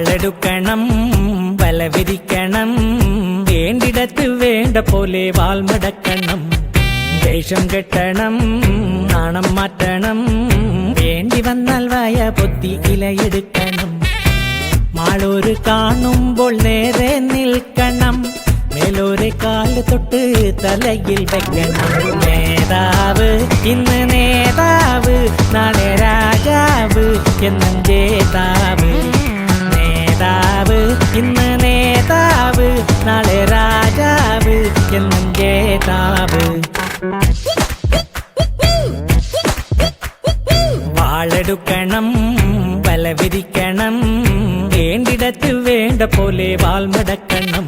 വാളെടുക്കണം വല വിരിക്കണം വേണ്ടിടത്ത് വേണ്ട പോലെ വാൾമടക്കണം ദേഷ്യം കെട്ടണം നാണം മാറ്റണം വേണ്ടി വന്നാൽ വായ പൊത്തി ഇലയെടുക്കണം മാളൂര് കാണുമ്പോൾ നേരെ നിൽക്കണം മേലോരെ കാല് തൊട്ട് തലയിൽ വെക്കണം നേതാവ് ഇന്ന് നേതാവ് നാളെ രാജാവ് എന്നും ജേതാവ് നേതാവ് ഇന്ന് നേതാവ് നാളെ രാജാവ് എന്നും ജേതാവ് വാളെടുക്കണം വല വിരിക്കണം വേണ്ടിടത്ത് വേണ്ട പോലെ വാൾമടക്കണം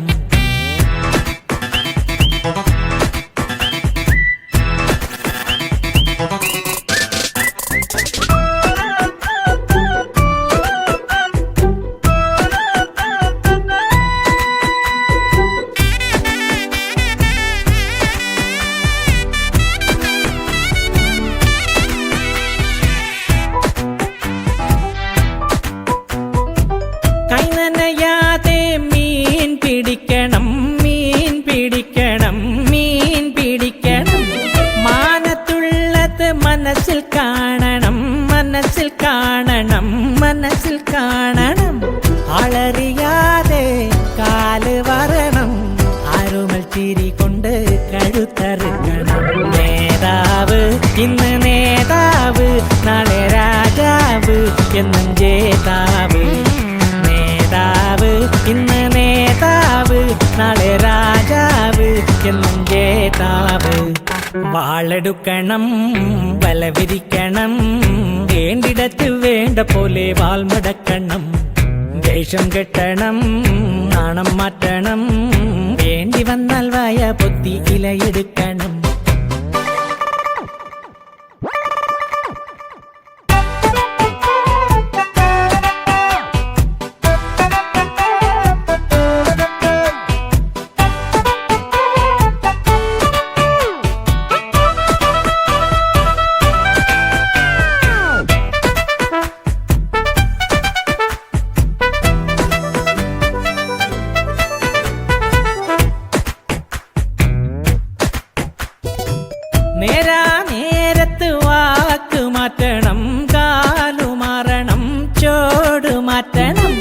മനസ്സിൽ കാണണം മനസ്സിൽ കാണണം മനസ്സിൽ കാണണം ആളറിയാതെ കാല് വരണം ആരുമൽ ചിരി കൊണ്ട് കഴുത്തറുക്കണം നേതാവ് ഇന്ന് നേതാവ് നാളെ രാജാവ് എന്നും ജേതാവ് നേതാവ് ഇന്ന് നേതാവ് നാളെ രാജാവ് എന്നും ജേതാവ് വാളെടുക്കണം വല വിരിക്കണം വേണ്ടിടത്ത് വേണ്ട പോലെ വാൾമടക്കണം ദേഷ്യം കെട്ടണം നാണം മാറ്റണം വേണ്ടി വന്നാൽ വായ പൊത്തി ഇലയെടുക്കണം നേരത്ത് വാക്ക് മാറ്റണം കാലു മാറണം ചോട് മാറ്റണം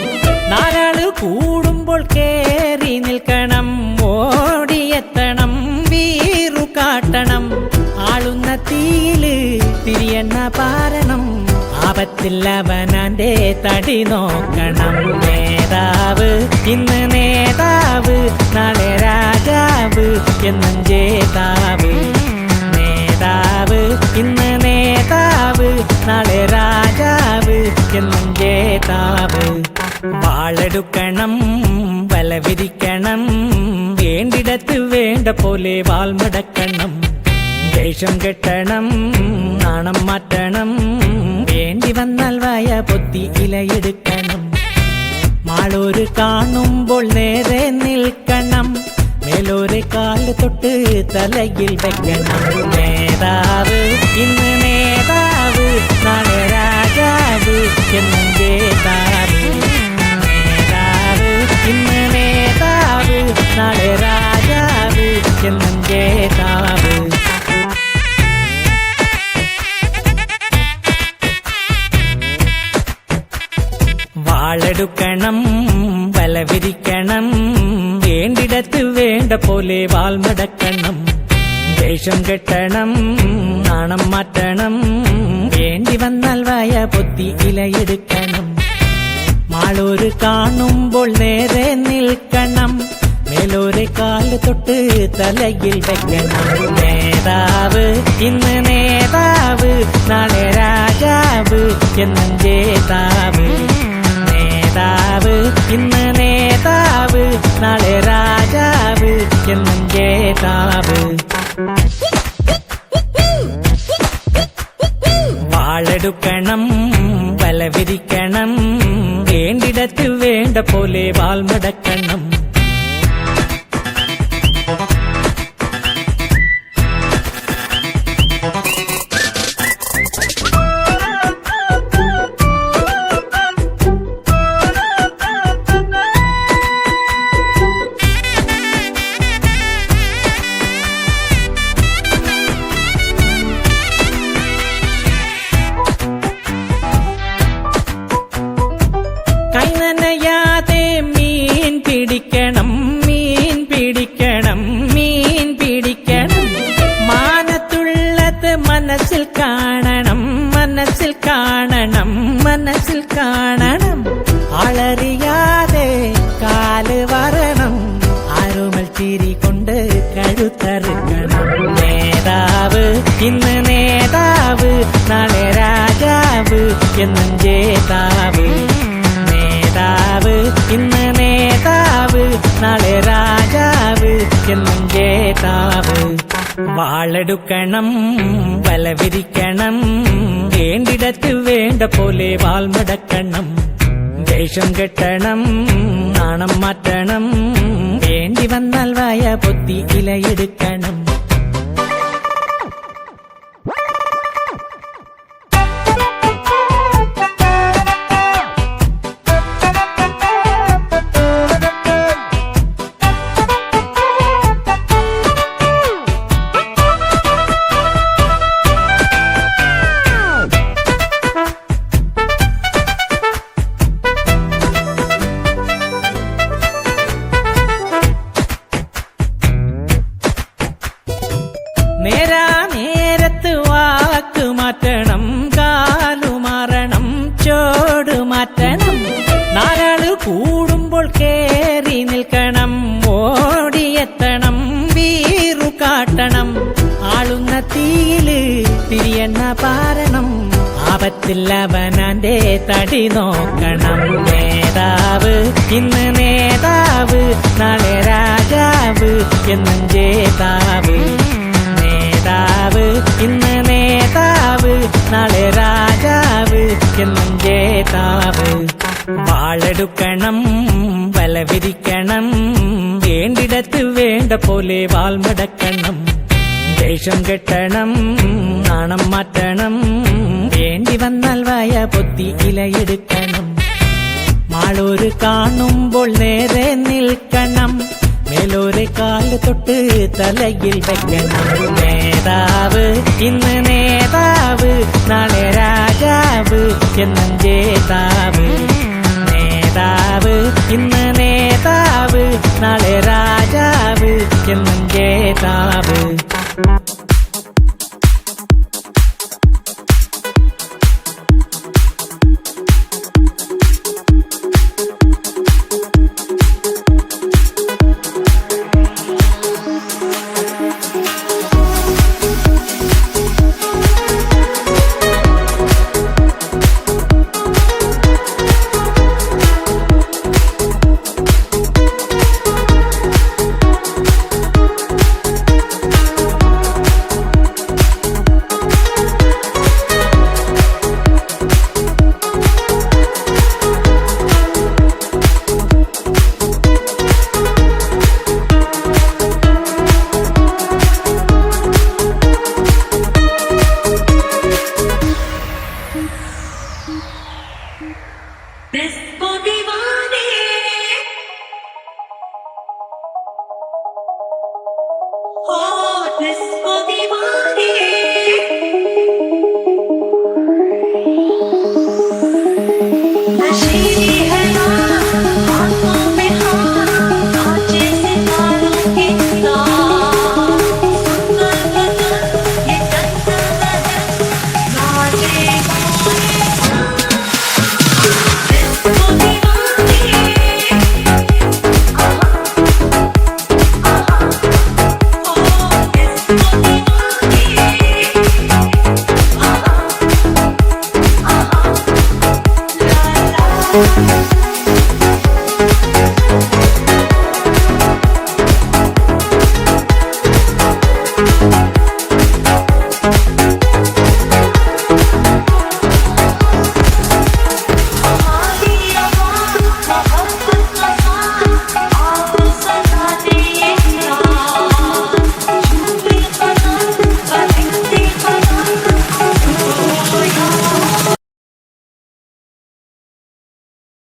നാലാള് കൂടുമ്പോൾ കേറി നിൽക്കണം ഓടിയെത്തണം വീറു കാട്ടണം ആളുന്ന തീയില് തിരിയെണ്ണ പാരണം ആപത്തില്ലവനാന്റെ തടി നോക്കണം നേതാവ് ഇന്ന് നേതാവ് നാളെ രാജാവ് എന്നും ജേതാവ് നേതാവ് ഇന്ന് നേതാവ് നാളെ രാജാവ് എന്നും ജേതാവ് വാളെടുക്കണം വല വിരിക്കണം വേണ്ടിടത്ത് വേണ്ട പോലെ വാൾമടക്കണം ദേഷ്യം കെട്ടണം നാണം മാറ്റണം വേണ്ടി വന്നാൽ വായ പൊത്തി ഇലയെടുക്കണം മാളൂര് കാണുമ്പോൾ നേരെ നിൽക്കണം മേലോരെ കാല് തൊട്ട് തലയിൽ വെക്കണം നേതാവ് ഇന്ന് നേതാവ് നാളെ രാജാവ് എന്നും ജേതാവ് നേതാവ് ഇന്ന് നേതാവ് നാളെ രാജാവ് എന്നും ജേതാവ് വാളെടുക്കണം വല വിരിക്കണം വേണ്ടിടത്ത് വേണ്ട പോലെ വാൾമടക്കണം ദേഷ്യം കെട്ടണം നാണം മാറ്റണം വേണ്ടി വന്നാൽ വായ പൊത്തി ഇലയെടുക്കണം മാളൂര് കാണുമ്പോൾ നേരെ നിൽക്കണം മേലോരെ കാല് തൊട്ട് തലയിൽ വെക്കണം നേതാവ് ഇന്ന് നേതാവ് നാളെ രാജാവ് എന്നും ജേതാവ് നേതാവ് ഇന്ന് നേതാവ് നാളെ രാജാവ് എന്നും ജേതാവ് വാളെടുക്കണം വല വിരിക്കണം വേണ്ടിടത്ത് വേണ്ട പോലെ വാൾമടക്കണം മനസ്സിൽ കാണണം മനസ്സിൽ കാണണം മനസ്സിൽ കാണണം ആളറിയാതെ കാല് വരണം ആരുമൽ ചിരി കൊണ്ട് കഴുത്തറുക്കണം നേതാവ് ഇന്ന് നേതാവ് നാളെ രാജാവ് എന്നും ജേതാവ് നേതാവ് ഇന്ന് നേതാവ് നാളെ രാജാവ് എന്നും ജേതാവ് വാളെടുക്കണം വലവിരിക്കണം വേണ്ടിടത്ത് വേണ്ട പോലെ വാൾമടക്കണം ദേഷ്യം കെട്ടണം നാണം മാറ്റണം വേണ്ടി വന്നാൽ വായ പൊത്തി ഇലയെടുക്കണം നേരാ നേരത്ത് വാക്ക് മാറ്റണം കാലുമാറണം ചോട് മാറ്റണം നാലാള് കൂടുമ്പോൾ കേറി നിൽക്കണം ഓടിയെത്തണം വീറു കാട്ടണം ആളുന്ന തീയില് തിരിയെണ്ണ പാരണം ആപത്തില്ലവനാന്റെ തടി നോക്കണം നേതാവ് ഇന്ന് നേതാവ് നാളെ രാജാവ് എന്നും ജേതാവ് നേതാവ് ഇന്ന് നേതാവ് നാളെ രാജാവ് എന്നും ജേതാവ് വാളെടുക്കണം വലവിരിക്കണം വേണ്ടിടത്ത് വേണ്ട പോലെ വാൾമടക്കണം ദേഷ്യം കെട്ടണം നാണം മാറ്റണം വേണ്ടി വന്നാൽ വായ പൊത്തി ഇലയെടുക്കണം മാളൂര് കാണുമ്പോൾ നേരെ നിൽക്കണം മേലോരെ കാല് തൊട്ട് തലയിൽ വെക്കണം നേതാവ് ഇന്ന് നേതാവ് നാളെ രാജാവ് എന്നും ജേതാവ്